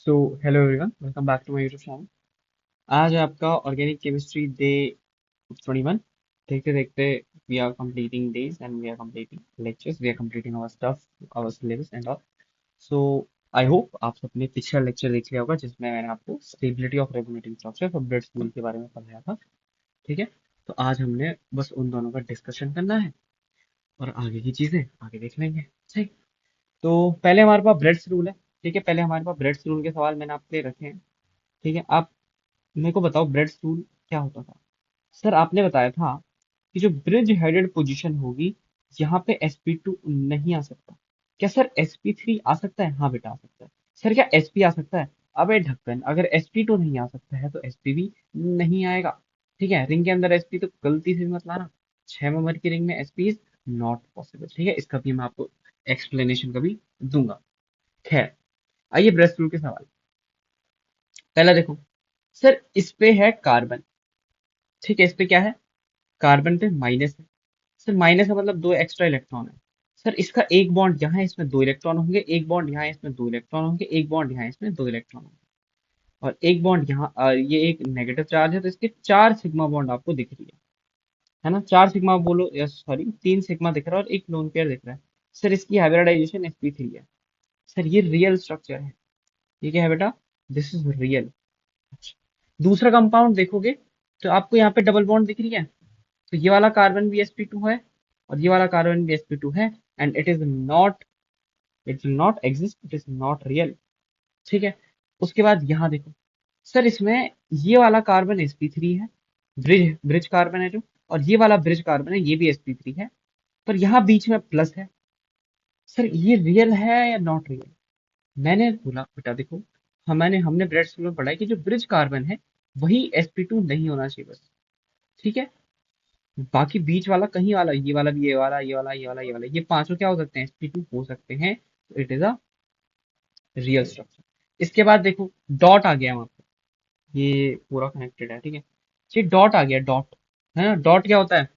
So hello everyone, welcome back to my YouTube channel. आज है आपका ऑर्गेनिक केमिस्ट्री डे 21। देखते देखते we are completing days and we are completing lectures, we are completing our stuff, our syllabus and all. So I hope आप सबने पिछला lecture देख लिया होगा जिसमें मैंने आपको stability of regulating structure for blood stool के बारे में पढ़ाया था। ठीक है, तो आज हमने बस उन दोनों का डिस्कशन करना है और आगे की चीजें आगे देख लेंगे। ठीक, तो पहले हमारे पास ब्रेड्स रूल है। ठीक है, पहले हमारे पास ब्रेड्स रूल के सवाल मैंने आपके रखे हैं। ठीक है, आप मेरे को बताओ ब्रेड स्टूल क्या होता था। सर आपने बताया था कि जो ब्रिज हेडेड पोजीशन होगी, यहाँ पे sp2 नहीं आ सकता। क्या सर sp3 आ सकता है? हाँ बेटा आ सकता है। सर क्या sp आ सकता है? अबे ढक्कन, अगर sp2 नहीं आ सकता है तो sp भी नहीं आएगा। ठीक है, रिंग के अंदर sp तो गलती से भी मत लाना। 6 नंबर की रिंग में sp इज नॉट पॉसिबल। ठीक है, इसका भी मैं आपको एक्सप्लेनेशन कभी दूंगा। खैर, आइए ब्रेड स्टूल के सवाल। पहला देखो, सर इस पे है कार्बन। ठीक है, इस पे क्या है? कार्बन पे माइनस है। सर माइनस है मतलब दो एक्स्ट्रा इलेक्ट्रॉन है। सर इसका एक बॉन्ड यहाँ है, इसमें दो इलेक्ट्रॉन होंगे, एक बॉन्ड यहाँ है, इसमें दो इलेक्ट्रॉन होंगे, एक बॉन्ड यहाँ है, इसमें दो इलेक्ट्रॉन होंगे, और एक बॉन्ड यहाँ, ये एक नेगेटिव चार्ज है तो इसके चार सिग्मा बॉन्ड आपको दिख रही है ना? चार सिग्मा बोलो, या सॉरी तीन सिग्मा दिख रहा है और एक लोन पेयर दिख रहा है। सर इसकी हाइब्रिडाइजेशन sp3 है। सर ये रियल स्ट्रक्चर है। ठीक है बेटा, दिस इज रियल। अच्छा, दूसरा कंपाउंड देखोगे तो आपको यहाँ पे डबल बॉन्ड दिख रही है। तो ये वाला कार्बन भी sp2 है और ये वाला कार्बन भी sp2 है, and it is not, it will not exist, it is not real. ठीक है, उसके बाद यहाँ देखो, सर इसमें ये वाला कार्बन sp3 है, ब्रिज ब्रिज कार्बन है जो, और ये वाला ब्रिज कार्बन है, ये भी sp3 है, पर यहाँ बीच में प्लस है। सर ये रियल है या नॉट रियल? मैंने बोला बेटा देखो, हमने ब्रेड स्कूल में पढ़ा है कि जो ब्रिज कार्बन है वही sp2 नहीं होना चाहिए बस। ठीक है, बाकी बीच वाला कहीं वाला, ये वाला भी, ये वाला, ये वाला, ये वाला, ये वाला, ये पांचों क्या हो सकते हैं? sp2 हो सकते हैं। तो it is a real structure. इसके बाद देखो, डॉट आ गया वहां पे, ये पूरा कनेक्टेड है। ठीक है, ये डॉट आ गया, डॉट है ना? डॉट क्या होता है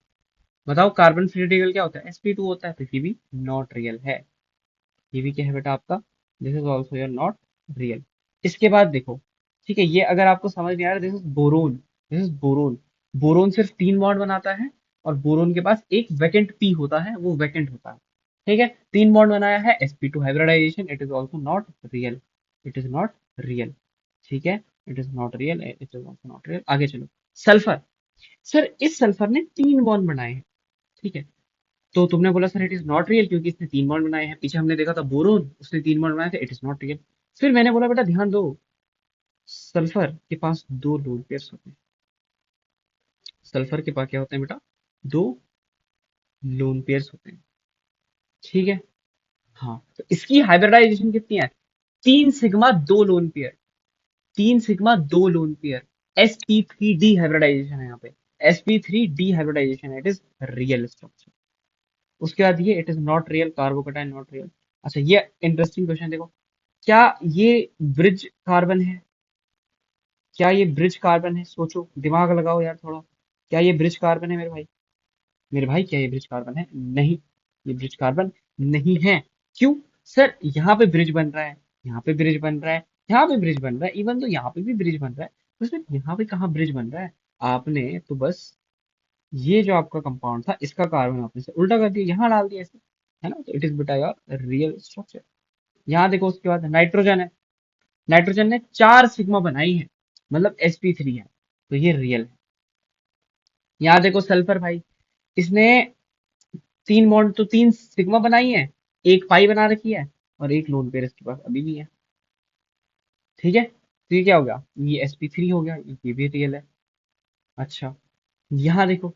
बताओ? कार्बन फ्री रेडिकल क्या होता है? sp2 होता है, तो ये भी नॉट रियल है। ये भी क्या है बेटा आपका? This is also your not real. इसके बाद देखो, ठीक है, ये अगर आपको समझ नहीं आ रहा, this is boron, this is boron. Boron सिर्फ तीन बॉन्ड बनाता है और बोरोन के पास एक वैकेंट पी होता है, वो वैकेंट होता है। ठीक है, तीन बॉन्ड बनाया है, sp2 hybridization, it is also not real, it is not real. ठीक है, it is not real, it is also not real. आगे चलो, सल्फर। सर इस सल्फर ने तीन बॉन्ड बनाए हैं। ठीक है, तो तुमने बोला sir it is not real क्योंकि इसने तीन बॉन्ड बनाए हैं। पीछे हमने देखा था बोरोन, उसने तीन बॉन्ड बनाए थे, इट इज नॉट रियल। फिर मैंने बोला बेटा ध्यान दो, सल्फर के पास दो लोन पेयर्स होते हैं। सल्फर के पास क्या होते हैं बेटा? दो लोन पेयर्स होते हैं। ठीक है, हाँ, तो इसकी हाइब्रिडाइजेशन कितनी है? तीन सिग्मा दो लोन पेयर, तीन सिग्मा दो लोन पेयर, sp3d हाइब्रिडाइजेशन है यहाँ पे, sp3d हाइब्रिडाइजेशन है, इट इज रियल स्ट्रक्चर। उसके बाद ये it is not real, carbocation not real. अच्छा, ये इंटरेस्टिंग क्वेश्चन देखो, क्या ये ब्रिज कार्बन है? क्या ये ब्रिज कार्बन है? सोचो, दिमाग लगाओ यार थोड़ा। क्या ये ब्रिज कार्बन है मेरे भाई? मेरे भाई क्या ये ब्रिज कार्बन है? नहीं, ये ब्रिज कार्बन नहीं है। क्यों? सर यहाँ पे ब्रिज बन रहा है, यहाँ पे ब्रिज बन रहा है, यहाँ पे ब्रिज बन रहा है, इवन तो यहाँ पे भी ब्रिज बन रहा है, तो सर यहाँ पे कहाँ ब्रिज बन रहा है? आपने तो बस ये जो आपका कंपाउंड था इसका कार्बन आपने से उल्टा कर दिया, यहाँ डाल दिया ऐसे, है ना? तो इट इज बेटा योर रियल स्ट्रक्चर। यहाँ देखो, उसके बाद नाइट्रोजन है। नाइट्रोजन ने चार सिग्मा बनाई है, मतलब sp3 है, तो ये रियल है। यहाँ देखो सल्फर भाई, इसने तीन बॉन्ड तो तीन सिग्मा बनाई है, एक पाई बना रखी है, और एक लोन पेयर इसके पास अभी भी है। ठीक है, तो ये क्या हो गया? ये sp3 हो गया, ये भी रियल है। अच्छा, यहाँ देखो,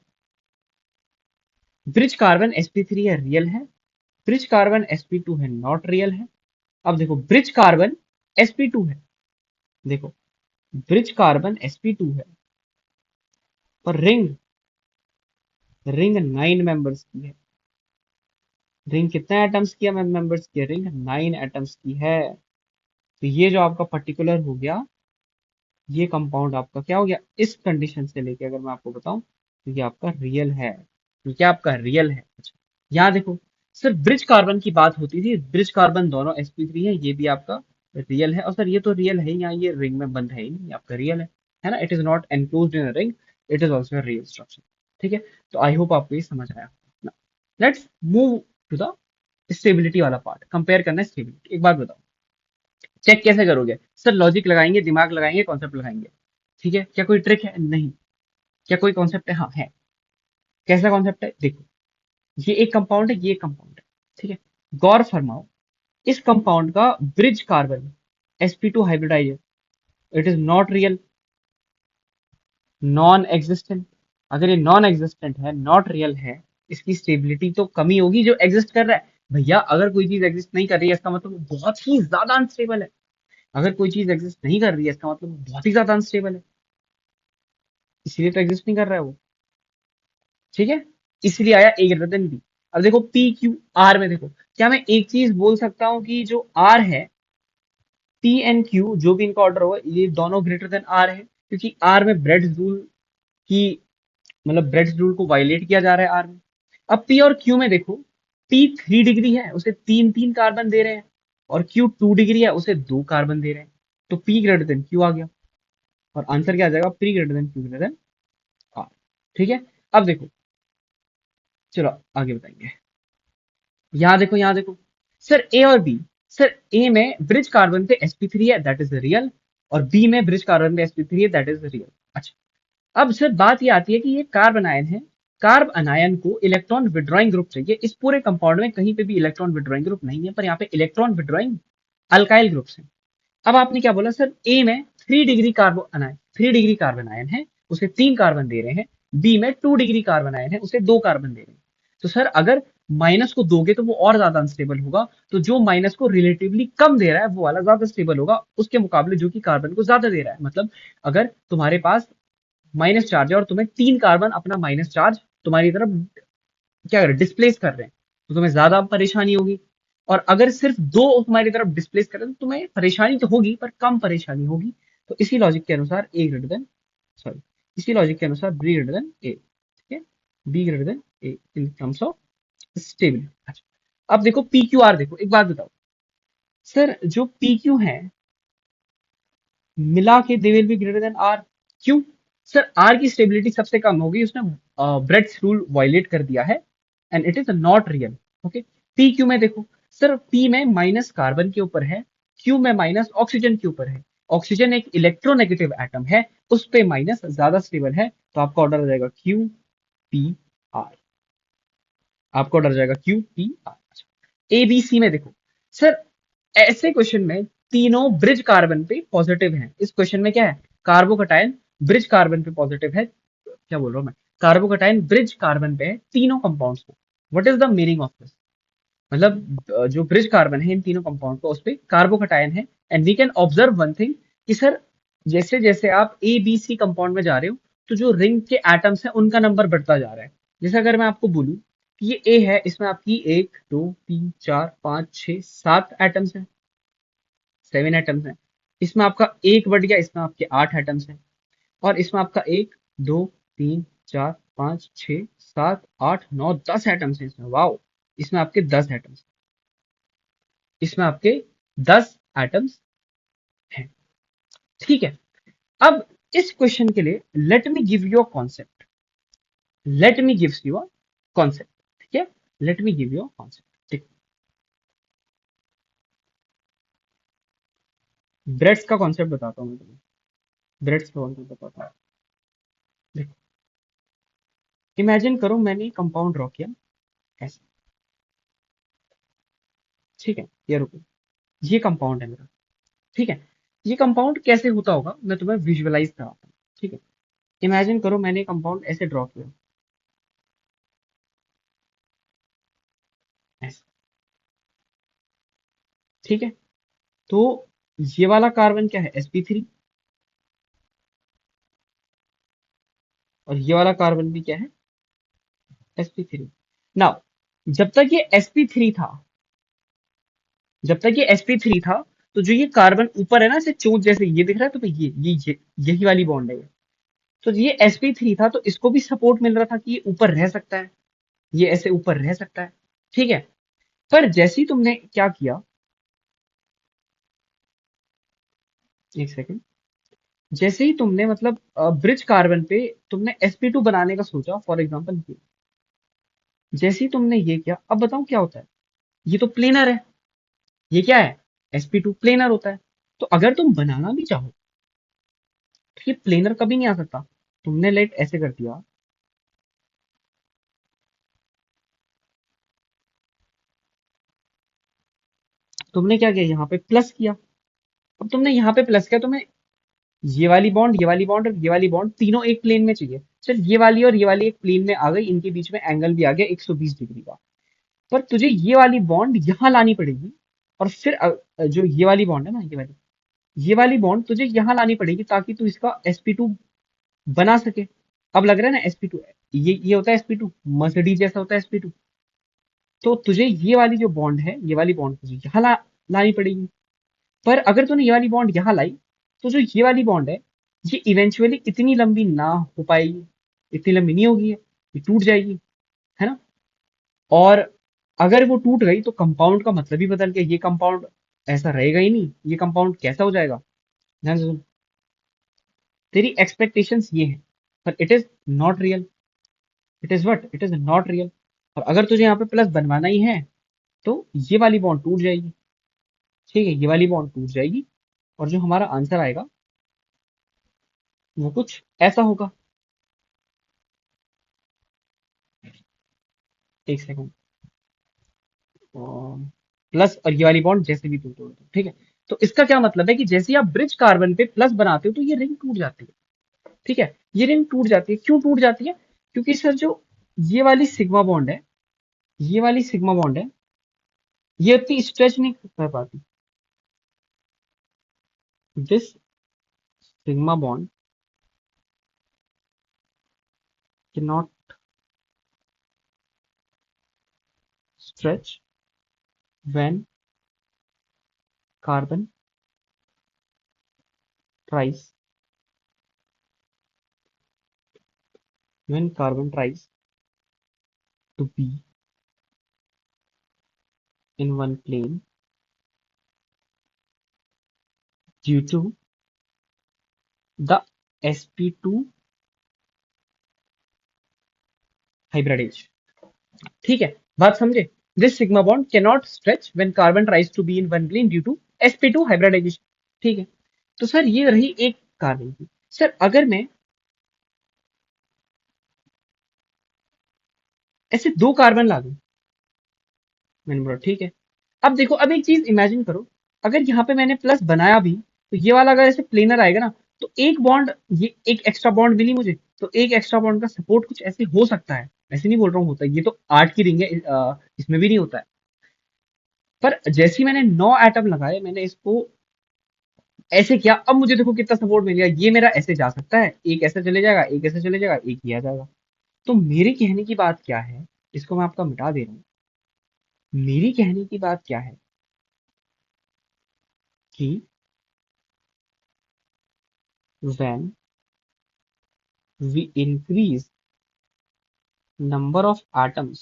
ब्रिज कार्बन sp3 है, रियल है। ब्रिज कार्बन sp2 है, नॉट रियल है। अब देखो, ब्रिज कार्बन sp2 है, देखो ब्रिज कार्बन sp2 है, पर रिंग, रिंग 9 मेंबर्स की है। रिंग कितने एटम्स की है मेंबर्स की है? रिंग 9 एटम्स की है। तो ये जो आपका पर्टिकुलर हो गया, ये कंपाउंड आपका क्या हो गया इस कंडीशन से लेके, अगर मैं आपको बताऊं तो ये आपका रियल है। तो क्या आपका रियल है? अच्छा, यहाँ देखो, सर ब्रिज कार्बन की बात होती थी, ब्रिज कार्बन दोनों sp3 है, ये भी आपका रियल है, और सर ये तो रियल है, यहाँ ये रिंग में बंद है ही नहीं, ये आपका रियल है ना, it is not enclosed in a ring, it is also real structure. ठीक है, तो आई होप आपको ये समझ आया। Let's move to the stability वाला पार्ट, कंपेयर करना है स्टेबिलिटी। एक बात बताओ, चेक कैसे करोगे? सर लॉजिक लगाएंगे, दिमाग लगाएंगे, कॉन्सेप्ट लगाएंगे। ठीक है, क्या कोई ट्रिक है? नहीं। क्या कोई कॉन्सेप्ट है? हाँ है। कैसा कॉन्सेप्ट है? देखो, ये एक कंपाउंड है, ये एक कंपाउंड है। ठीक है, गौर फरमाओ, इस कंपाउंड का bridge carbon sp2 hybridize, it is not real, non existent. अगर ये नॉन एग्जिस्टेंट है, नॉट रियल है, इसकी स्टेबिलिटी तो कमी होगी जो एग्जिस्ट कर रहा है। भैया अगर कोई चीज एग्जिस्ट नहीं कर रही है, इसका मतलब वो बहुत ही ज्यादा अनस्टेबल है। अगर कोई चीज एग्जिस्ट नहीं कर रही है, इसका मतलब वो बहुत ही ज्यादा अनस्टेबल है, इसीलिए तो एग्जिस्ट नहीं कर रहा है वो। ठीक है, इसलिए आया ए ग्रेटर देन बी। अब देखो पी क्यू आर में देखो, क्या मैं एक चीज बोल सकता हूँ कि जो आर है, पी एंड क्यू जो भी इनका ऑर्डर होगा, ये दोनों ग्रेटर देन आर है, क्योंकि आर में ब्रेड्स रूल की, मतलब ब्रेड्स रूल को वायलेट किया जा रहा है आर में। अब पी और क्यू में देखो, पी 3 डिग्री है, उसे तीन तीन कार्बन दे रहे हैं, और क्यू 2 डिग्री है, उसे 2 कार्बन दे रहे हैं। तो पी ग्रेटर देन क्यू आ गया, और आंसर क्या आ जाएगा? P greater than Q greater than R. ठीक है, अब देखो, चलो आगे बताएंगे। यहाँ देखो, यहाँ देखो, सर ए और बी, सर ए में ब्रिज कार्बन पे sp3 है, दैट इज रियल, और बी में ब्रिज कार्बन पे sp3 है, दैट इज रियल। अच्छा, अब सर बात ये आती है कि ये कार्बन आयन है, कार्ब अनायन को इलेक्ट्रॉन विड्रॉइंग ग्रुप चाहिए। इस पूरे कंपाउंड में कहीं पे भी इलेक्ट्रॉन विड्रॉइंग ग्रुप नहीं है, पर यहाँ पे इलेक्ट्रॉन विड्रॉइंग अल्काइल ग्रुप्स हैं। अब आपने क्या बोला? सर ए में 3 डिग्री कार्बो अनायन, 3 डिग्री कार्बन आयन है, उसे 3 कार्बन दे रहे हैं। बी में 2 डिग्री कार्बन आयन है, उसे 2 कार्बन दे रहे हैं। तो सर अगर माइनस को दोगे तो वो और ज्यादा अनस्टेबल होगा, तो जो माइनस को रिलेटिवली कम दे रहा है वो वाला ज्यादा स्टेबल होगा उसके मुकाबले जो कि कार्बन को ज्यादा दे रहा है। मतलब अगर तुम्हारे पास माइनस चार्ज है और तुम्हें 3 कार्बन अपना माइनस चार्ज तुम्हारी तरफ क्या कर डिस्प्लेस कर रहे हैं, तो तुम्हें ज्यादा परेशानी होगी। और अगर सिर्फ दो तुम्हारी तरफ डिस्प्लेस कर रहे हैं तो तुम्हें परेशानी तो होगी, पर कम परेशानी होगी। तो इसी लॉजिक के अनुसार ए ग्रेटर देन, सॉरी, इसी लॉजिक के अनुसार बी ग्रेटर देन ए। ठीक है, B greater than A in terms of stability. अच्छा, अब देखो पी क्यू आर, देखो एक बात बताओ, सर जो पी क्यू है, मिला के they will be greater than R. क्यों? सर आर की स्टेबिलिटी सबसे कम होगी, उसने ब्रेड्स रूल वायलेट कर दिया है, and it is not real. Okay, P Q में देखो, सर पी में माइनस कार्बन के ऊपर है, क्यू में माइनस ऑक्सीजन के ऊपर है। ऑक्सीजन एक इलेक्ट्रोनेगेटिव एटम है, उस पे माइनस ज्यादा स्टेबल है, तो आपका ऑर्डर हो जाएगा क्यू पी आर। आपका ऑर्डर हो जाएगा Q P R. A B C में देखो, सर ऐसे क्वेश्चन में तीनों ब्रिज कार्बन पे पॉजिटिव हैं। इस क्वेश्चन में क्या है? कार्बोकटायन ब्रिज कार्बन पे पॉजिटिव है, क्या बोल रहा हूँ मैं, कार्बोकटायन ब्रिज कार्बन पे है तीनों कंपाउंड्स को। What is the meaning of this? मतलब जो ब्रिज कार्बन है इन तीनों कंपाउंड को, उस पे कार्बोकटायन है। And we can observe one thing कि सर जैसे जैसे आप ए बी सी कंपाउंड में जा रहे हो, तो जो रिंग के एटम्स है उनका नंबर बढ़ता जा रहा है। जैसे अगर मैं आपको बोलूं कि ये ए है, इसमें आपकी 1 2 3 4 5 6 7 एटम्स हैं, 7 एटम्स हैं। इसमें आपका एक बढ़ गया, इसमें आपके 8 एटम्स हैं। और इसमें आपका 1 2 3 4 5 6 7 8 9 10 एटम्स हैं इसमें, वाओ। इसमें आपके 10 एटम्स, इसमें आपके 10 एटम्स हैं। ठीक है, अब इस क्वेश्चन के लिए let me give you a concept, let me give you a concept. ठीक है, let me give you a concept. ठीक, ब्रेड्स का कॉन्सेप्ट बताता हूँ मैं तुम्हें, ब्रेड्स का कॉन्सेप्ट बताता हूँ। देखो, इमेजिन करो मैंने कंपाउंड ड्रॉ किया ऐसे। ठीक है, ये रुको, ये कंपाउंड है मेरा। ठीक है, ये कंपाउंड कैसे होता होगा मैं तुम्हें विजुअलाइज कराता हूँ। ठीक है, इमेजिन करो मैंने कंपाउंड ऐसे ड्रॉ किया, ऐसे। ठीक है, तो ये वाला कार्बन क्या है? sp3। और ये वाला कार्बन भी क्या है? sp3। नाउ जब तक ये sp3 था, जब तक ये sp3 था, तो जो ये कार्बन ऊपर है ना, इसे चोंच जैसे ये दिख रहा है, तो ये यही वाली बॉन्ड है ये। तो ये sp3 था, तो इसको भी सपोर्ट मिल रहा था कि ये ऊपर रह सकता है, ये ऐसे ऊपर रह सकता है। ठीक है, पर जैसे ही तुमने क्या किया, एक सेकंड। जैसे ही तुमने मतलब ब्रिज कार्बन पे तुमने sp2 बनाने का सोचा फॉर एग्जांपल, ये जैसे ही तुमने ये किया, अब बताओ क्या होता है। ये तो प्लेनर है, ये क्या है, sp2 प्लेनर होता है। तो अगर तुम बनाना भी चाहो तो ये प्लेनर कभी नहीं आ सकता। तुमने लाइट ऐसे कर दिया, तुमने क्या किया, यहाँ पे प्लस किया। अब तुमने यहाँ पे प्लस किया, तुम्हें ये वाली बॉन्ड, ये वाली बॉन्ड और ये वाली बॉन्ड तीनों एक प्लेन में चाहिए। चल ये वाली और ये वाली एक प्लेन में आ गई, इनके बीच में एंगल भी आ गया 120 डिग्री का। पर तुझे ये वाली बॉन्ड यहाँ लानी पड़ेगी, और फिर जो ये वाली बॉन्ड है ना, ये वाली बॉन्ड तुझे यहाँ लानी पड़ेगी ताकि तू इसका sp2 बना सके। अब लग रहा है ना sp2, ये होता है sp2, मर्सिडीज जैसा होता है sp2। तो तुझे ये वाली जो बॉन्ड है, ये वाली बॉन्ड तुझे यहाँ लानी पड़ेगी। पर अगर तूने ये वाली बॉन्ड यहाँ लाई, तो जो ये वाली बॉन्ड है, ये इवेंचुअली इतनी लंबी ना हो पाएगी, इतनी लंबी नहीं होगी, ये टूट जाएगी, है ना। और अगर वो टूट गई तो कंपाउंड का मतलब ही बदल गया, ये कंपाउंड ऐसा रहेगा ही नहीं, ये कंपाउंड कैसा हो जाएगा। ध्यान से सुन, तेरी एक्सपेक्टेशंस ये है, पर it is not real. It is what, it is not real. और अगर तुझे यहाँ पे प्लस बनवाना ही है तो ये वाली बॉन्ड टूट जाएगी, ठीक है, ये वाली बॉन्ड टूट जाएगी, और जो हमारा आंसर आएगा वो कुछ ऐसा होगा। एक सेकंड। प्लस और ये वाली बॉन्ड जैसे भी टूटे होते, ठीक है। तो इसका क्या मतलब है कि जैसे ही आप ब्रिज कार्बन पे प्लस बनाते हो तो ये रिंग टूट जाती है, ठीक है। ये रिंग टूट जाती है, क्यों टूट जाती है, क्योंकि सर जो ये वाली सिग्मा बॉन्ड है, ये वाली सिग्मा बॉन्ड है, ये उतनी स्ट्रेच नहीं कर पाती। This sigma bond can not stretch when carbon tries when carbon tries to be in one plane due to the sp2 hybridization, ठीक है। बात समझे। This sigma bond can not stretch when carbon tries to be in one plane due to sp2 hybridization, ठीक है। तो sir ये रही एक कार्बन की। सर अगर मैं ऐसे दो कार्बन ला दूं, मैंने बोला ठीक है। अब देखो, अब एक चीज इमेजिन करो, अगर यहाँ पे मैंने प्लस बनाया भी तो ये वाला अगर ऐसे प्लेनर आएगा ना, तो एक बॉन्ड, ये एक एक्स्ट्रा बॉन्ड मिली मुझे, तो एक एक्स्ट्रा बॉन्ड का सपोर्ट कुछ ऐसे हो सकता है। ऐसे नहीं बोल रहा हूँ होता है, ये तो आर्ट की रिंग है, इसमें भी नहीं होता है। पर जैसे ही मैंने 9 एटम लगाए, मैंने इसको ऐसे किया, अब मुझे देखो कितना सपोर्ट मिल गया। ये मेरा ऐसे जा सकता है, एक ऐसे चले जाएगा, एक ऐसे चले जाएगा, एक ही आ जाएगा। तो मेरे कहने की बात क्या है, इसको मैं आपका मिटा दे रहा हूँ। मेरी कहने की बात क्या है कि when we increase number of atoms,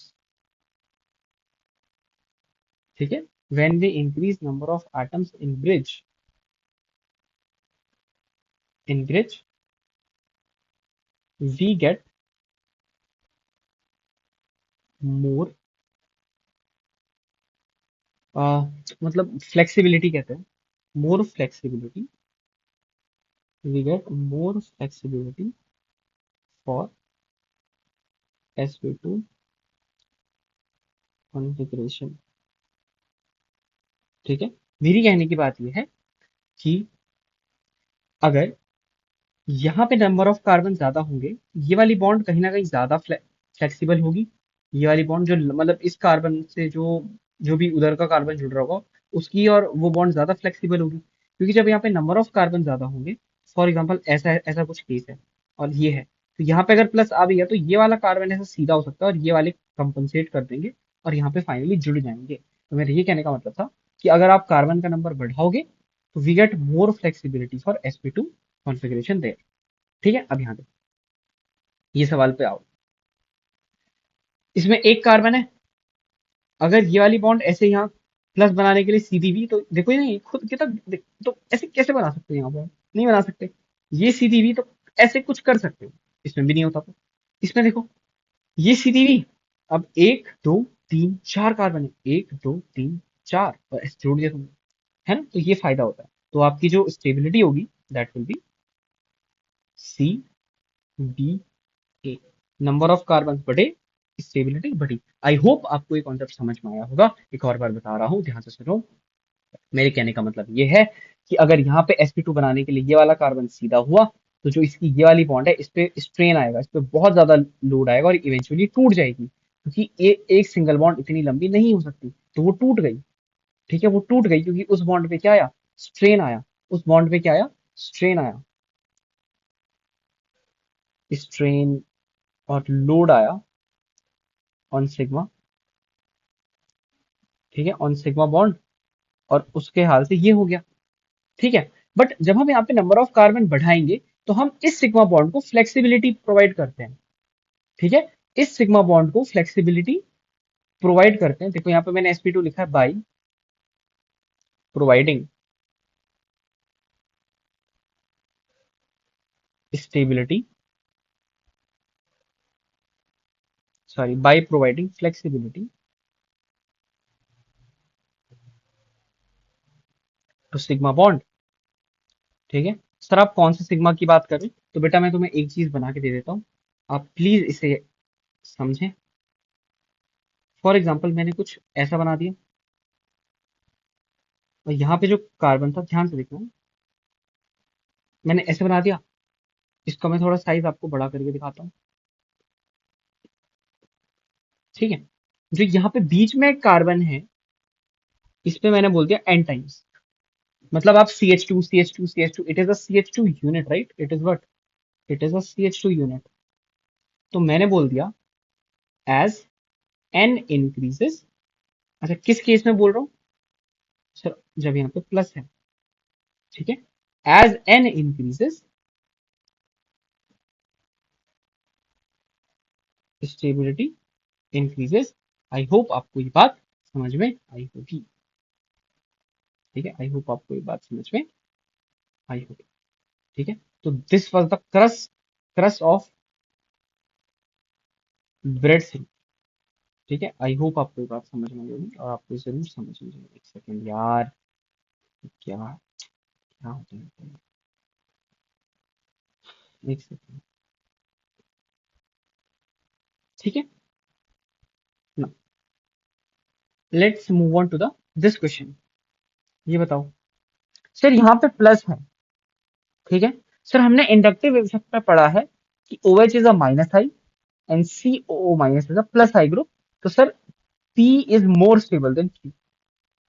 ठीक है, when we increase number of atoms in bridge we get more, मतलब फ्लेक्सिबिलिटी कहते हैं, more flexibility, we get more flexibility for sp2 configuration, ठीक है। मेरी कहने की बात यह है कि अगर यहाँ पे नंबर ऑफ कार्बन ज्यादा होंगे, ये वाली बॉन्ड कहीं ना कहीं ज्यादा फ्लेक्सिबल होगी। ये वाली बॉन्ड जो मतलब इस कार्बन से जो जो भी उधर का कार्बन जुड़ रहा होगा, उसकी और वो बॉन्ड ज्यादा फ्लेक्सिबल होगी, क्योंकि जब यहाँ पे नंबर ऑफ कार्बन ज्यादा होंगे, फॉर एग्जाम्पल ऐसा ऐसा कुछ केस है और ये है, तो यहाँ पे अगर प्लस आ भी गया तो ये वाला कार्बन ऐसा सीधा हो सकता है और ये वाले कंपनसेट कर देंगे और यहाँ पे फाइनली जुड़ जाएंगे। तो मेरे ये कहने का मतलब था कि अगर आप कार्बन का नंबर बढ़ाओगे तो we get more flexibility for sp2 configuration there, ठीक है। अब यहाँ पे ये सवाल पे आओ। इसमें एक कार्बन है, अगर ये वाली बॉन्ड ऐसे यहाँ प्लस बनाने के लिए सीधी भी, तो देखो ये नहीं खुद कितना तो ऐसे कैसे बना सकते हो यहाँ पर? नहीं बना सकते। ये सीधी भी तो ऐसे कुछ कर सकते हो, इसमें भी नहीं होता। तो इसमें देखो, ये सीधी भी, अब एक दो तीन चार कार्बन है, एक दो तीन चार, और ऐसे जोड़ दिया तुमने, है ना? तो ये फायदा होता है। तो आपकी जो स्टेबिलिटी होगी that will be C B A, number of carbon बढ़े, स्टेबिलिटी बढ़ी। आई होप आपको ये कॉन्सेप्ट समझ में आया होगा। एक और बार बता रहा हूँ, ध्यान से सुनो। मेरे कहने का मतलब ये है कि अगर यहाँ पे sp2 बनाने के लिए ये वाला कार्बन सीधा हुआ, तो जो इसकी ये वाली बॉन्ड है इस पे स्ट्रेन आएगा, इस पे बहुत ज्यादा लोड आएगा और इवेंचुअली टूट जाएगी, क्योंकि एक सिंगल बॉन्ड इतनी लंबी नहीं हो सकती, तो वो टूट गई। ठीक है, वो टूट गई क्योंकि उस बॉन्ड पे क्या आया? स्ट्रेन आया। उस बॉन्ड पे क्या आया? स्ट्रेन आया। स्ट्रेन और लोड आया ऑन सिग्मा। ठीक है, ऑन सिग्मा बॉन्ड, और उसके हाल से ये हो गया। ठीक है, बट जब हम यहाँ पे नंबर ऑफ कार्बन बढ़ाएंगे, तो हम इस सिग्मा बॉन्ड को फ्लेक्सिबिलिटी प्रोवाइड करते हैं। ठीक है, इस सिग्मा बॉन्ड को फ्लेक्सिबिलिटी प्रोवाइड करते हैं। देखो यहाँ पे मैंने sp2 लिखा है by providing stability, sorry, by providing flexibility to sigma bond. ठीक है सर, आप कौन से सिग्मा की बात कर रहे हैं? तो बेटा मैं तुम्हें एक चीज बना के दे देता हूँ, आप प्लीज इसे समझें। फॉर एग्जाम्पल मैंने कुछ ऐसा बना दिया, और यहाँ पे जो कार्बन था, ध्यान से देखना, मैंने ऐसे बना दिया। इसका मैं थोड़ा साइज आपको बड़ा करके दिखाता हूँ। ठीक है, जो यहाँ पे बीच में कार्बन है, इस पे मैंने बोल दिया एन टाइम्स। मतलब आप CH2 CH2 CH2, it is a CH2 unit, right? It is what? It is a CH2 unit. तो मैंने बोल दिया एज n इंक्रीजेस। अच्छा, किस केस में बोल रहा हूँ सर? जब यहाँ पे प्लस है। ठीक है, as n increases stability increases. I hope आपको ये बात समझ में आई होगी। ठीक है, आई होप आपको ये बात समझ में आई होगी। ठीक है, तो this was the cross cross of bread Singh. ठीक है, आई होप आपको ये बात समझ में आई होगी, और आपको जरूर समझ में आएगी। एक सेकंड यार, क्या क्या होता है? एक सेकंड। ठीक है ना, let's move on to the this question. ये बताओ सर, यहाँ पे प्लस है। ठीक है सर, हमने इंडक्टिव इफेक्ट में पढ़ा है कि OH is a minus I and COO minus is a plus I group. तो sir P is more stable than Q।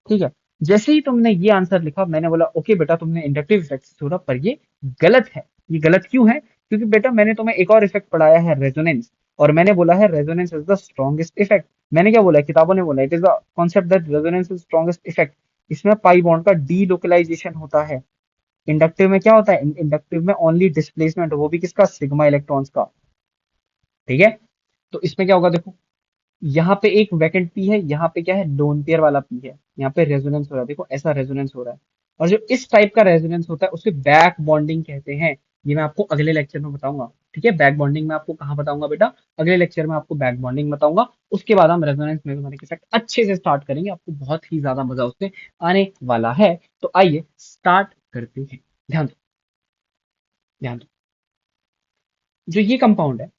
ठीक है, जैसे ही तुमने ये आंसर लिखा, मैंने बोला ओके बेटा, तुमने इंडक्टिव इफेक्ट से छोड़ा, पर ये गलत है। ये गलत क्यों है? क्योंकि बेटा मैंने तुम्हें एक और इफेक्ट पढ़ाया है, रेजोनेंस, और मैंने बोला है resonance is the strongest effect. मैंने क्या बोला है? किताबों ने बोला it is the concept that resonance is strongest effect. इसमें पाई बॉन्ड का डीलोकलाइजेशन होता है। इंडक्टिव में क्या होता है? इंडक्टिव में ओनली डिस्प्लेसमेंट, वो भी किसका? सिग्मा इलेक्ट्रॉन्स का। ठीक है, तो इसमें क्या होगा देखो, यहाँ पे एक वैकेंट पी है, यहाँ पे क्या है? लोन पेयर वाला पी है। यहाँ पे रेजोनेंस हो रहा है, देखो ऐसा रेजोनेंस हो रहा है। और जो इस टाइप का रेजोनेंस होता है उसे बैक बॉन्डिंग कहते हैं। ये मैं आपको अगले लेक्चर में बताऊंगा। ठीक है, बैक बॉन्डिंग में आपको कहाँ बताऊंगा बेटा? अगले लेक्चर में आपको बैक बॉन्डिंग बताऊंगा। उसके बाद हम रेजोनेंस मेसोमेरिक इफेक्ट अच्छे से स्टार्ट करेंगे, आपको बहुत ही ज्यादा मजा उससे आने वाला है। तो आइए स्टार्ट करते हैं। ध्यान दो, ध्यान दो। जो ये कंपाउंड है,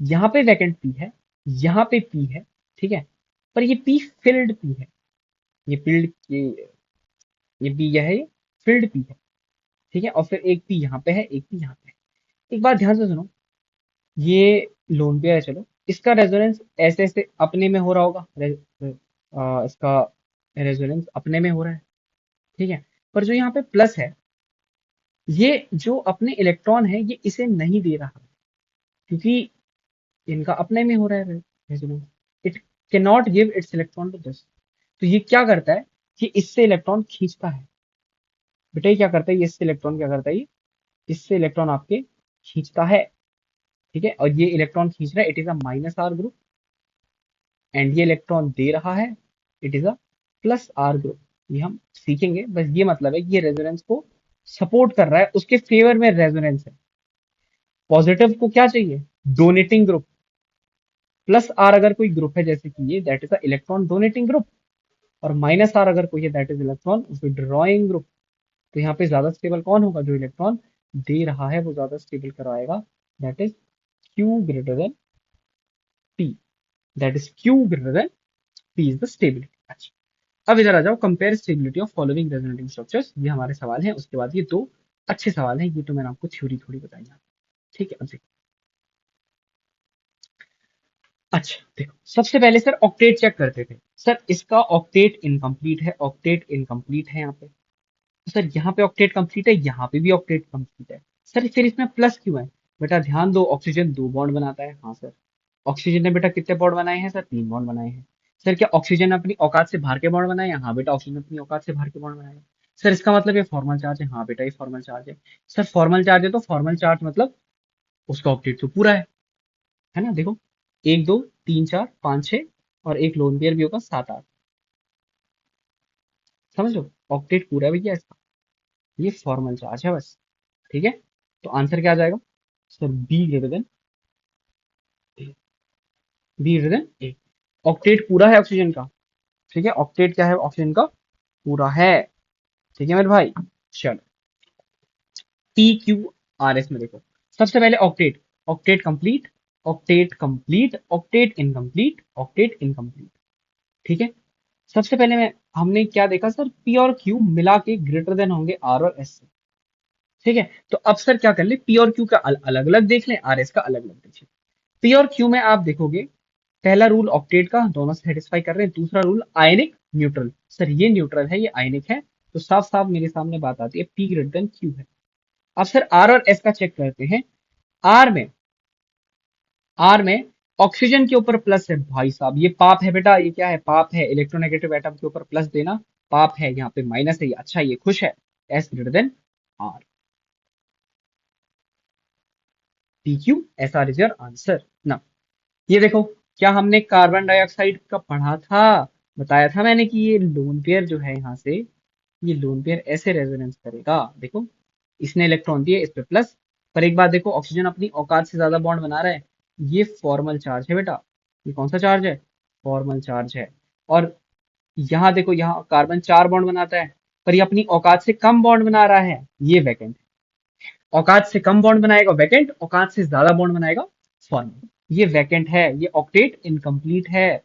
यहाँ पे वैकेंट पी है, यहाँ पे पी है। ठीक है, पर ये पी फिल्ड पी है। ये फील्ड ये पी क्या है? ये फील्ड पी है। ठीक है, और फिर एक पी यहाँ पे है, एक पी यहाँ पे है। एक बात ध्यान से सुनो, ये लोन पेयर है, चलो इसका रेजोनेंस ऐसे ऐसे अपने में हो रहा होगा। इसका रेजोनेंस अपने में हो रहा है। ठीक है, पर जो यहाँ पे प्लस है, ये जो अपने इलेक्ट्रॉन है ये इसे नहीं दे रहा, क्योंकि इनका अपने में हो रहा है resonance. It can not give its electron to this. तो ये क्या करता है कि इससे इलेक्ट्रॉन खींचता है। बेटा ये क्या करता है? ये इससे इलेक्ट्रॉन क्या करता है? ये इससे इलेक्ट्रॉन आपके खींचता है। ठीक है, और ये इलेक्ट्रॉन खींच रहा है, it is a minus R group, and ये इलेक्ट्रॉन दे रहा है, it is a plus R group, ये हम सीखेंगे, बस ये मतलब है कि ये रेजोनेंस को सपोर्ट कर रहा है, उसके फेवर में रेजोनेंस है। पॉजिटिव को क्या चाहिए, डोनेटिंग ग्रुप। प्लस आर अगर कोई ग्रुप है जैसे कि ये, that is a electron donating group, और माइनस आर अगर कोई है, that is electron withdrawing group. तो यहाँ पे ज्यादा स्टेबल कौन होगा, जो इलेक्ट्रॉन दे रहा है वो ज्यादा स्टेबल करवाएगा, that is Q greater than P, that is Q greater than P is the stability. अच्छा, अब इधर आ जाओ, compare stability of following resonating structures, ये हमारे सवाल हैं। उसके बाद ये दो अच्छे सवाल हैं, ये तो मैंने आपको थ्योरी थोड़ी बताई है। ठीक है, अब देखो। अच्छा देखो, सबसे पहले सर ऑक्टेट चेक करते थे। सर इसका ऑक्टेट इनकम्प्लीट है, ऑक्टेट इनकम्प्लीट है यहाँ पे। तो सर यहाँ पे ऑक्टेट कंप्लीट है, यहाँ पे भी ऑक्टेट कंप्लीट है। सर फिर इसमें प्लस क्यों है? बेटा ध्यान दो, ऑक्सीजन दो बॉन्ड बनाता है, हाँ सर। ऑक्सीजन ने बेटा कितने बॉन्ड बनाए हैं? सर तीन बॉन्ड बनाए हैं। सर क्या ऑक्सीजन अपनी औकात से बाहर के बॉन्ड बनाए हैं? हाँ बेटा, ऑक्सीजन अपनी औकात से बाहर के बॉन्ड बनाए हैं। सर इसका मतलब ये फॉर्मल चार्ज है? हाँ बेटा, ये फॉर्मल चार्ज है। सर फॉर्मल चार्ज है तो फॉर्मल चार्ज मतलब उसका ऑक्टेट तो पूरा है ना? देखो, एक दो तीन चार पाँच छः, और एक लोन पेयर भी होगा, सात आठ। समझ लो, ऑक्टेट पूरा है भैया इसका, ये फॉर्मल चार्ज है बस। ठीक है, तो आंसर क्या आ जाएगा? Sir B greater than, B greater than ए। ऑक्टेट पूरा है ऑक्सीजन का। ठीक है, ऑक्टेट क्या है ऑक्सीजन का? पूरा है। ठीक है मेरे भाई, चलो। पी क्यू आर एस में देखो, सबसे पहले octet, octet complete, octet complete, octet incomplete, octet incomplete. ठीक है, सबसे पहले में हमने क्या देखा सर, पी और क्यू मिला के ग्रेटर देन होंगे आर और एस से। ठीक है, तो अब सर क्या कर ले, पी और क्यू का अलग अलग देख लें, आर एस का अलग अलग देख लें। पी और क्यू में आप देखोगे, पहला रूल ऑक्टेट का, दोनों सेटिस्फाई कर रहे हैं। दूसरा रूल आयनिक न्यूट्रल, सर ये न्यूट्रल है, ये आयनिक है, तो साफ साफ मेरे सामने बात आती है, पी ग्रेटर देन क्यू है। अब सर आर और एस का चेक करते हैं। आर में, आर में ऑक्सीजन के ऊपर प्लस है भाई साहब, ये पाप है बेटा, ये क्या है, पाप है। इलेक्ट्रोनेगेटिव एटम के ऊपर प्लस देना पाप है, यहाँ पे माइनस है, ये अच्छा, ये खुश है। S greater than R, P Q S R is your answer ना। ये देखो, क्या हमने कार्बन डाइऑक्साइड का पढ़ा था? बताया था मैंने कि ये लोन पेयर जो है यहाँ से, ये लोन पेयर ऐसे रेजोनेंस करेगा। देखो, इसने इलेक्ट्रॉन दिए, इस पे प्लस। पर एक बात देखो, ऑक्सीजन अपनी औकात से ज्यादा बॉन्ड बना रहा है, ये फॉर्मल चार्ज है बेटा। ये कौन सा चार्ज है? फॉर्मल चार्ज है। और यहाँ देखो, यहाँ कार्बन चार बॉन्ड बनाता है, पर ये अपनी औकात से कम बॉन्ड बना रहा है, ये वैकेंट। औकात से कम बॉन्ड बनाएगा वैकेंट, औकात से ज्यादा बॉन्ड बनाएगा फॉर्मल। ये वैकेंट है, ये ऑक्टेट इनकम्प्लीट है,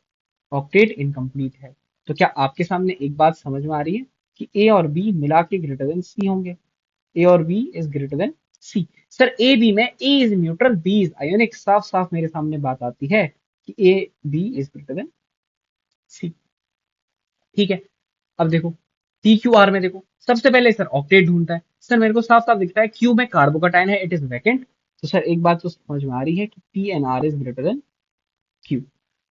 ऑक्टेट इनकम्प्लीट है। तो क्या आपके सामने एक बात समझ में आ रही है कि ए और बी मिला के ग्रेटर देन सी होंगे? ए और B is greater than C. Sir A B में A is neutral, B is ionic, साफ साफ मेरे सामने बात आती है कि A B is greater than C. ठीक है, अब देखो, पी क्यू आर में देखो, सबसे पहले सर ऑक्टेट ढूंढता है। सर मेरे को साफ साफ दिखता है क्यू में कार्बोकटाइन है, इट इज वैकेंट। तो सर एक बात तो समझ में आ रही है कि P and R is greater than Q.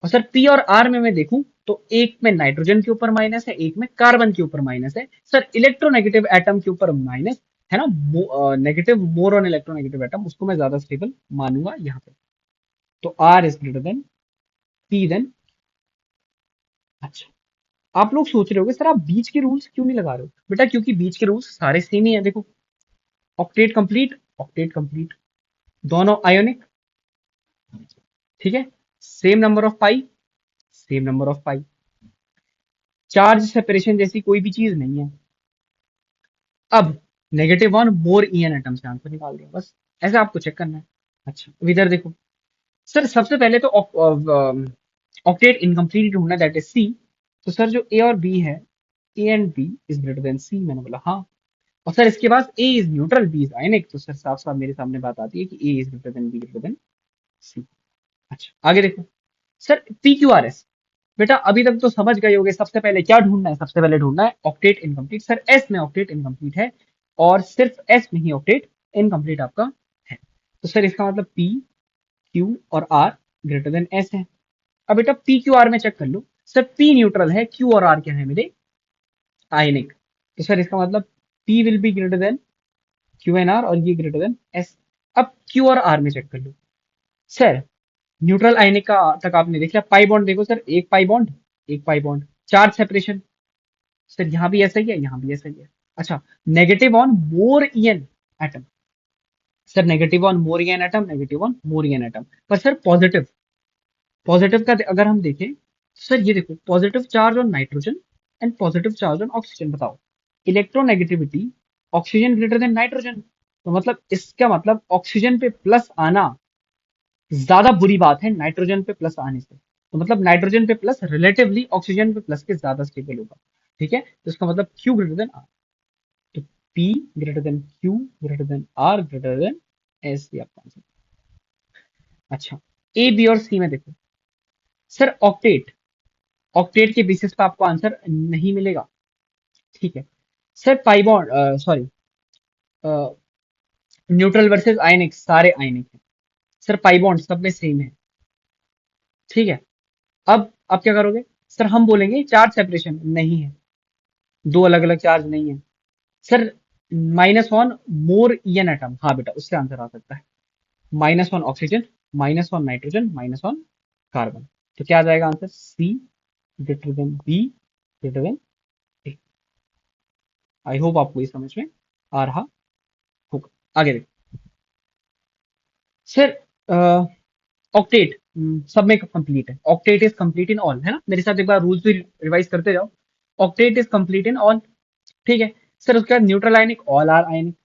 और सर पी और आर में मैं देखूं, तो एक में नाइट्रोजन के ऊपर माइनस है, एक में कार्बन के ऊपर माइनस है। सर इलेक्ट्रोनेगेटिव एटम के ऊपर माइनस है ना, negative, more on electronegative atom, उसको मैं ज्यादा स्टेबल मानूंगा यहाँ पे। तो R is greater than P then. अच्छा, आप लोग सोच रहे होगे सर आप बीच के रूल्स क्यों नहीं लगा रहे हो? बेटा क्योंकि बीच के रूल्स सारे सेम ही है। देखो, ऑक्टेट कंप्लीट, ऑक्टेट कंप्लीट, दोनों आयोनिक। ठीक है, same number of pi, same number of pi, charge separation जैसी कोई भी चीज नहीं है। अब negative one more E an atom से आंसर निकाल दिया, बस ऐसा आपको चेक करना है। अच्छा, अब इधर देखो, सर सबसे पहले तो ऑक्टेट इनकम्प्लीट ढूंढना, दैट इज सी। तो सर जो ए और बी है, A and B is greater than C, मैंने बोला हाँ। और सर इसके बाद A is neutral, B is ionic, तो सर साफ साफ मेरे सामने बात आती है कि A is greater than B greater than C. अच्छा, आगे देखो, sir P Q R S, बेटा अभी तक तो समझ गए होगे, सबसे पहले क्या ढूंढना है? सबसे पहले ढूंढना है ऑक्टेट इनकम्प्लीट। सर एस में ऑक्टेट इनकम्प्लीट है, और सिर्फ एस में ही ऑक्टेट इनकम्प्लीट आपका है। तो सर इसका मतलब पी क्यू और आर ग्रेटर देन एस है। अब बेटा पी क्यू आर में चेक कर लो, सर पी न्यूट्रल है, क्यू और आर क्या है मेरे? आयनिक। तो सर इसका मतलब P will be greater than Q and R, और ये ग्रेटर देन एस। अब क्यू और आर में चेक कर लो, सर न्यूट्रल आयनिक का तक आपने देख लिया, पाई बॉन्ड देखो सर, एक पाई बॉन्ड, एक pi bond, charge separation. Sir यहाँ भी ऐसा ही है, यहाँ भी ऐसा ही है। अच्छा, negative on more EN atom. Sir negative on more EN atom, negative on more EN atom. पर सर पॉजिटिव, पॉजिटिव का अगर हम देखें तो सर ये देखो, positive charge on nitrogen and positive charge on oxygen. बताओ, electronegativity oxygen greater than nitrogen, तो मतलब इसका मतलब ऑक्सीजन पे प्लस आना ज्यादा बुरी बात है नाइट्रोजन पे प्लस आने से। तो मतलब नाइट्रोजन पे प्लस रिलेटिवली ऑक्सीजन पे प्लस के ज्यादा स्टेबल होगा। ठीक है, तो इसका मतलब क्यू ग्रेटर देन आर। तो P greater than Q greater than R greater than S, ये आपका आंसर। अच्छा, ए बी और सी में देखो सर, ऑक्टेट, ऑक्टेट के बेसिस पे आपको आंसर नहीं मिलेगा। ठीक है sir, pi bond, sorry, neutral versus ionic, सारे आयनिक है। सर पाइबॉन्ड सब में सेम है। ठीक है, अब आप क्या करोगे? सर हम बोलेंगे चार्ज सेपरेशन नहीं है, दो अलग अलग चार्ज नहीं है। Sir minus one more EN atom, हाँ बेटा उससे आंसर आ सकता है। Minus one oxygen, minus one nitrogen, minus one carbon. तो क्या आ जाएगा answer? C greater than B greater than A. I hope आपको ये समझ में आ रहा होगा। आगे देखो सर, ऑक्टेट सब में कंप्लीट है। Octet is complete in all, है ना? मेरे साथ एक बार रूल्स भी रिवाइज करते जाओ। Octet is complete in all. ठीक है सर, उसके बाद neutral ionic all are ionic.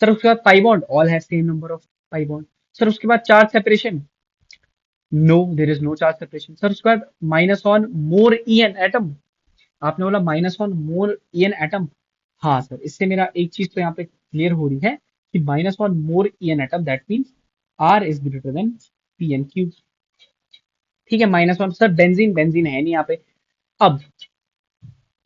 Sir उसके बाद pi bond all have same number of pi bond. Sir उसके बाद charge separation, no there is no charge separation. Sir उसके बाद minus one more EN atom, आपने बोला minus one more EN atom. हाँ sir, इससे मेरा एक चीज तो यहाँ पे क्लियर हो रही है कि minus one more EN atom that means R is greater than P and Q. ठीक है, minus one. Sir benzene, benzene है नहीं यहाँ पे। अब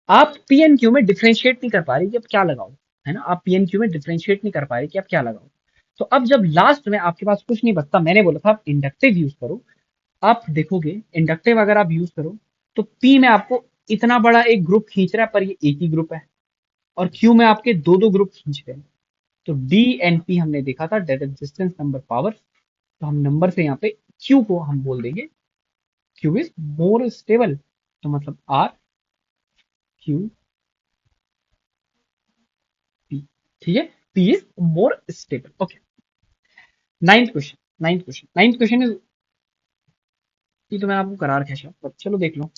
आप पी एन क्यू में डिफ्रेंशिएट नहीं कर पा रही कि अब क्या लगाओ, है ना? आप पी एन क्यू में डिफ्रेंशिएट नहीं कर पा रही कि अब क्या लगाओ। तो अब जब लास्ट में आपके पास कुछ नहीं बचता, मैंने बोला था आप इंडक्टिव यूज करो। आप देखोगे इंडक्टिव अगर आप यूज करो तो पी में आपको इतना बड़ा एक ग्रुप खींच रहा है, पर ये एक ही ग्रुप है। और क्यू में आपके दो दो ग्रुप खींच रहे हैं। तो डी एंड पी हमने देखा था, डेट डिस्टेंस नंबर पावर। तो हम नंबर से यहाँ पे क्यू को हम बोल देंगे क्यू इज मोर स्टेबल। तो मतलब आर क्यू पी। ठीक है, P is more stable. Okay, ninth question, ninth question, ninth question is, ये तो मैंने आपको करा रखा है, पर चलो देख लो।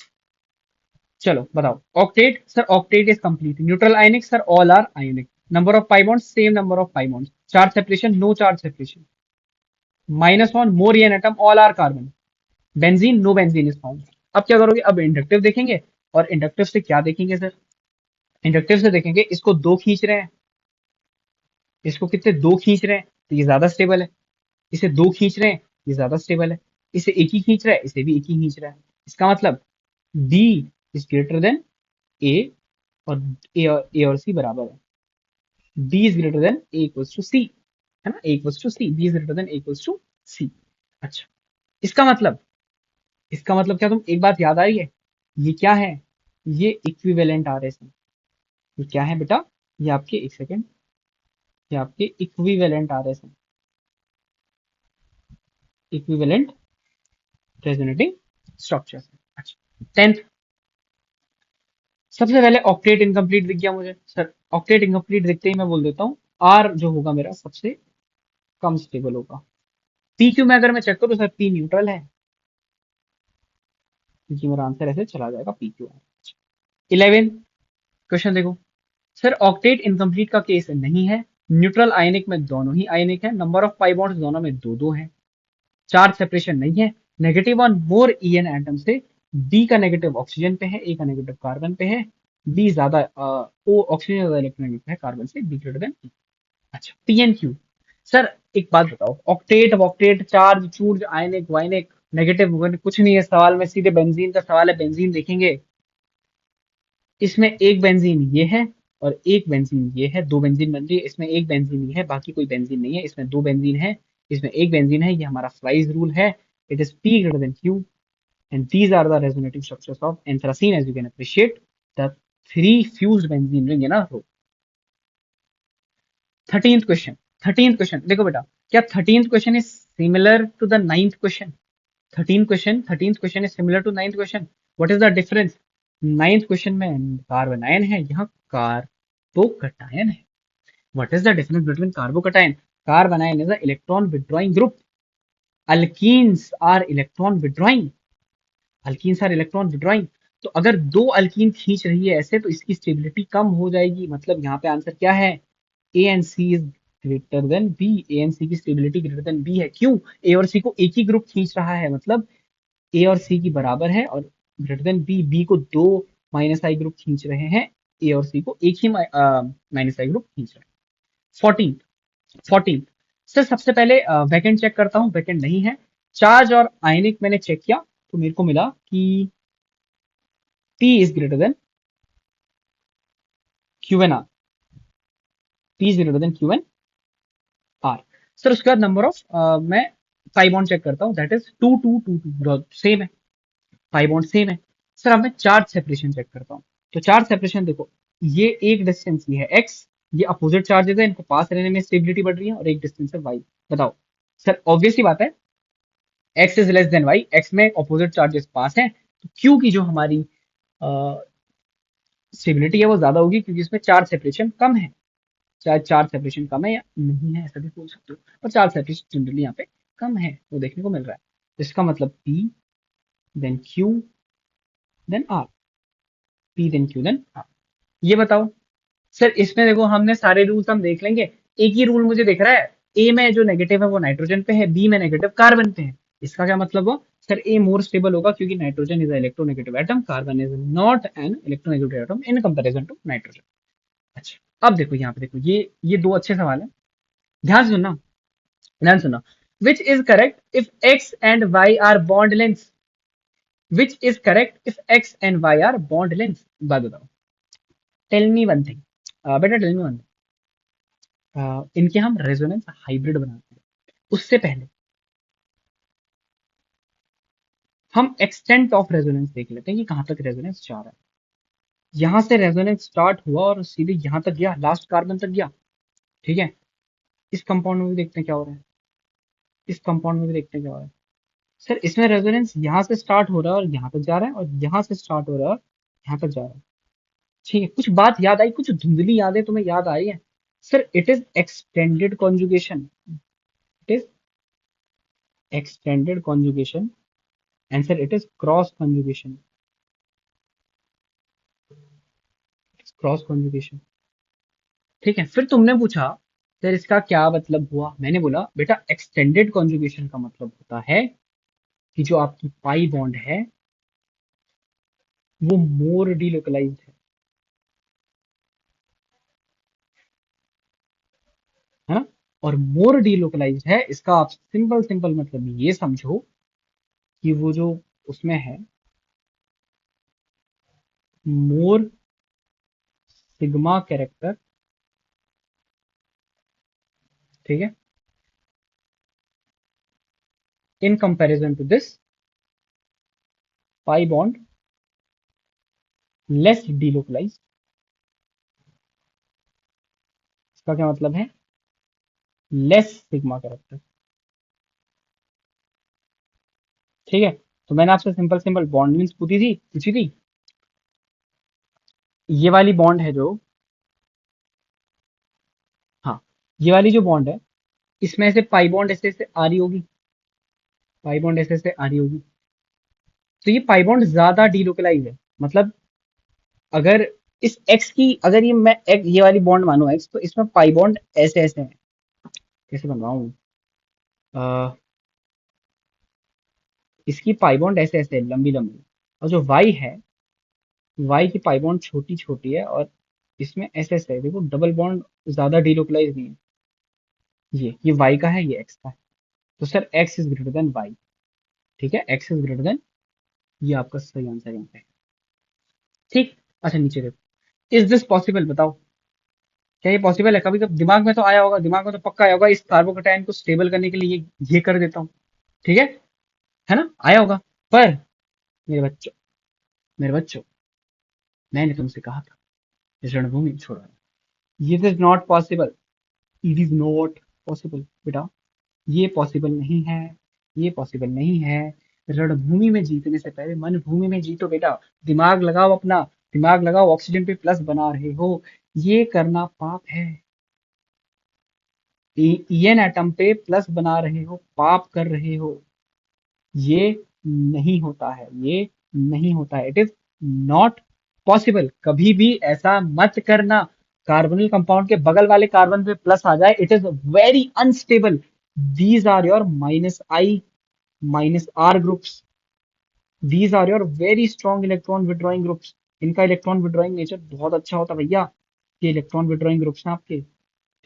चलो बताओ, octet. Sir octet is complete. Neutral ionic, sir all are ionic. Number of pi bonds, same number of pi bonds. Charge separation, no charge separation. Minus one more EN atom, all are carbon. Benzene, no benzene is found. अब क्या करोगे? अब inductive देखेंगे, और inductive से क्या देखेंगे sir? Inductive से देखेंगे इसको दो खींच रहे हैं, इसको कितने दो खींच रहे हैं, तो ये ज्यादा स्टेबल है। इसे दो खींच रहे हैं, ये ज्यादा स्टेबल है। इसे एक ही खींच रहा है, इसे भी एक ही खींच रहा है। इसका मतलब D is greater than A, और ए और सी बराबर है। B is greater than A equals to C, है ना? A equals to C, B is greater than A equals to C. अच्छा, इसका मतलब, इसका मतलब क्या? तुम एक बात याद आ रही है? ये क्या है? ये इक्विवेलेंट आ रहे हैं। ये क्या है बेटा? ये आपके, एक सेकेंड, ये आपके इक्विवेलेंट आ रहे हैं। Equivalent resonating structure. अच्छा, टेंथ। सबसे पहले ऑक्टेट इनकम्प्लीट दिख गया मुझे सर। ऑक्टेट इनकम्प्लीट दिखते ही मैं बोल देता हूँ आर जो होगा मेरा सबसे कम स्टेबल होगा। पी क्यू में अगर मैं चेक करूँ सर, पी न्यूट्रल है, क्योंकि मेरा आंसर ऐसे चला जाएगा पी क्यू आर। 11 क्वेश्चन देखो सर, ऑक्टेट इनकम्प्लीट का केस नहीं है। न्यूट्रल आयनिक में दोनों ही आयनिक है। नंबर ऑफ पाई बॉन्ड्स दोनों में दो दो है। चार्ज सेपरेशन नहीं है। Negative on more EN atom से बी का नेगेटिव ऑक्सीजन पे है, ए का नेगेटिव कार्बन पे है। बी ज्यादा, ओ ऑक्सीजन ज्यादा इलेक्ट्रोनेगेटिव है कार्बन से, बी ग्रेटर देन ई। अच्छा, पी एन क्यू। सर एक बात बताओ, ऑक्टेट ऑक्टेट, चार्ज चूर्ज, आयनिक वायनिक, नेगेटिव कुछ नहीं है सवाल में, सीधे बेंजीन का सवाल है। बेंजीन देखेंगे, इसमें एक बेंजीन ये है और एक बेंजीन ये है, दो बेंजीन बन रही है। इसमें एक बेंजीन ये है, बाकी कोई बेंजीन नहीं है। इसमें दो बेंजीन है, इसमें एक बेंजीन है। ये हमारा फ्राइज रूल है। It is P greater than Q, and these are the resonative structures of anthracene as you can appreciate the three fused benzene ring in a row. 13th question, 13th question देखो बेटा, क्या 13th question is similar to the 9th question? 13th question, 13th question is similar to 9th question. What is the difference? Ninth question में carbanion है, यहाँ carbocation है। What is the difference between carbocation? Carbanion is a electron withdrawing group, alkenes are electron withdrawing, alkenes are electron withdrawing. तो अगर दो alkyne खींच रही है ऐसे तो इसकी स्टेबिलिटी कम हो जाएगी, मतलब यहाँ पे आंसर क्या है? A and C is greater than B, A and C की स्टेबिलिटी ग्रेटर देन बी है। क्यों? ए और सी को एक ही ग्रुप खींच रहा है, मतलब ए और सी की बराबर है, और ग्रेटर देन बी, बी को दो माइनस आई ग्रुप खींच रहे हैं, ए और सी को एक ही माइनस आई ग्रुप खींच रहे हैं। 14, 14 सर सबसे पहले वैकेंट चेक करता हूँ, वैकेंट नहीं है। चार्ज और आयनिक मैंने चेक किया तो मेरे को मिला कि P is greater than QNR, P is greater than QNR। Sir उसके बाद नंबर ऑफ मैं पाई बॉन्ड चेक करता हूँ, दैट इज 2 2 2 2, सेम है, पाई बॉन्ड सेम है। सर अब मैं चार्ज सेपरेशन चेक करता हूँ। तो चार्ज सेपरेशन देखो, ये एक डिस्टेंस ये है x, ये अपोजिट चार्जेस है, इनको पास रहने में स्टेबिलिटी बढ़ रही है, और एक डिस्टेंस है y। बताओ सर, ऑब्वियस ही बात है, x is less than y, x में अपोजिट चार्जेस पास है, तो q की जो हमारी स्टेबिलिटी है वो ज्यादा होगी, क्योंकि इसमें चार्ज सेपरेशन कम है। चाहे चार्ज सेपरेशन कम है या नहीं है ऐसा भी बोल सकते हो, पर चार्ज सेपरेशन जनरली यहाँ पे कम है वो देखने को मिल रहा है। इसका मतलब P than Q than R, P than Q than R। ये बताओ सर, इसमें देखो हमने सारे रूल्स हम देख लेंगे, एक ही रूल मुझे दिख रहा है, ए में जो नेगेटिव है वो नाइट्रोजन पे है, बी में नेगेटिव कार्बन पे है। इसका क्या मतलब हुआ? सर ए मोर स्टेबल होगा, क्योंकि nitrogen is electronegative atom, carbon is not an electronegative atom in comparison to nitrogen. अच्छा अब देखो यहाँ पे, देखो ये दो अच्छे सवाल है, ध्यान से सुनना, ध्यान सुनना। Which is correct if X and Y are bond length? Which is correct if X and Y are bond length? बात बताओ, टेल मी वन थिंग, बेटा टेल मी वन, इनके हम रेजोनेंस हाइब्रिड बनाते हैं, उससे पहले हम एक्सटेंट ऑफ रेजोनेंस देख लेते हैं कि कहां तक रेजोनेंस जा रहा है। यहां से रेजोनेंस स्टार्ट हुआ और सीधे यहां तक गया, लास्ट कार्बन तक गया, ठीक है। इस कंपाउंड में भी देखते हैं क्या हो रहा है, इस कंपाउंड में भी देखते हैं क्या हो रहा है। सर इसमें रेजोनेंस यहाँ से स्टार्ट हो रहा है और यहाँ तक जा रहा है, और यहाँ से स्टार्ट हो रहा है और यहाँ तक जा रहा है, ठीक है। कुछ बात याद आई, कुछ धुंधली यादें तुम्हें याद आई है? Sir it is extended conjugation, it is extended conjugation, and sir it is cross conjugation, cross conjugation, ठीक है। फिर तुमने पूछा सर इसका क्या मतलब हुआ, मैंने बोला बेटा एक्सटेंडेड कॉन्जुगेशन का मतलब होता है कि जो आपकी पाई बॉन्ड है वो मोर डीलोकलाइज्ड है ना, और मोर डीलोकलाइज्ड है, इसका आप सिंपल सिंपल मतलब ये समझो कि वो जो उसमें है मोर सिग्मा कैरेक्टर, ठीक है, in comparison to this pi bond less delocalized. इसका क्या मतलब है? लेस सिग्मा कैरेक्टर, ठीक है। तो मैंने आपसे सिंपल सिंपल बॉन्ड मीन्स पूछी थी। ये वाली बॉन्ड है जो, हाँ, ये वाली जो बॉन्ड है, इसमें से पाई बॉन्ड ऐसे ऐसे आ रही होगी, पाई बॉन्ड ऐसे ऐसे आ रही होगी, तो ये पाई बॉन्ड ज्यादा डीलोकलाइज है। मतलब अगर इस एक्स की, अगर ये मैं ये वाली बॉन्ड मानो एक्स, तो इसमें पाई बॉन्ड ऐसे ऐसे है, कैसे बनवाऊं, इसकी पाई बॉन्ड ऐसे ऐसे है, लंबी लंबी, और जो वाई है, वाई की पाई बॉन्ड छोटी छोटी है, और इसमें ऐसे ऐसे है, देखो डबल बॉन्ड, ज्यादा डीलोकलाइज नहीं है। ये वाई का है, ये एक्स का है, तो sir X is greater than Y, ठीक है, एक्स इज ग्रेटर देन, ये आपका सही आंसर यहाँ पे है, ठीक। अच्छा नीचे देखो, इज दिस पॉसिबल? बताओ क्या ये पॉसिबल है? कभी कभी दिमाग में तो आया होगा, दिमाग में तो पक्का आया होगा, इस कार्बोकेटाइन को स्टेबल करने के लिए ये कर देता हूँ, ठीक है ना, आया होगा। पर मेरे बच्चों, मेरे बच्चों, मैंने तुमसे कहा था इस रणभूमि में छोड़ो, ये is not possible, it is not possible बेटा, ये पॉसिबल नहीं है, ये पॉसिबल नहीं है। रणभूमि में जीतने से पहले मन भूमि में जीतो बेटा। दिमाग लगाओ अपना, दिमाग लगाओ। ऑक्सीजन पे प्लस बना रहे हो, ये करना पाप है। ईएन एटम पे प्लस बना रहे हो, पाप कर रहे हो। ये नहीं होता है, ये नहीं होता है। It is not possible. कभी भी ऐसा मत करना। कार्बोनिल कंपाउंड के बगल वाले कार्बन पे प्लस आ जाए, it is very unstable. These are your minus I minus R groups. These are your very strong electron withdrawing groups. इनका इलेक्ट्रॉन विड्रॉइंग नेचर बहुत अच्छा होता है भैया। ये इलेक्ट्रॉन विड्रॉइंग ग्रुप्स हैं आपके।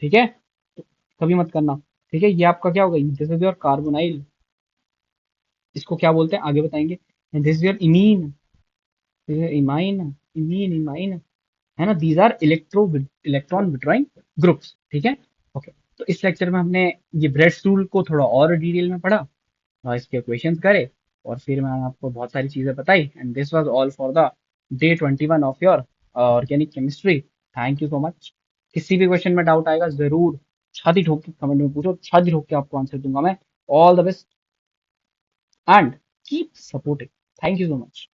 ठीक है, तो कभी मत करना। ठीक है, ये आपका क्या होगा, दिस इज योर कार्बोनाइल। इसको क्या बोलते हैं आगे बताएंगे। This is your imine, imine, imine, imine, है ना। These are electron withdrawing groups. ठीक है, ओके। तो इस लेक्चर में हमने ये ब्रेड स्टूल को थोड़ा और डिटेल में पढ़ा और इसके क्वेश्चंस करे, और फिर मैंने आपको बहुत सारी चीजें बताई। And this was all for the day 21 of your organic chemistry. Thank you so much. किसी भी क्वेश्चन में डाउट आएगा जरूर छाती ठोक के कमेंट में पूछो, छाती ठोक के आपको आंसर दूंगा मैं। All the best and keep supporting. Thank you so much.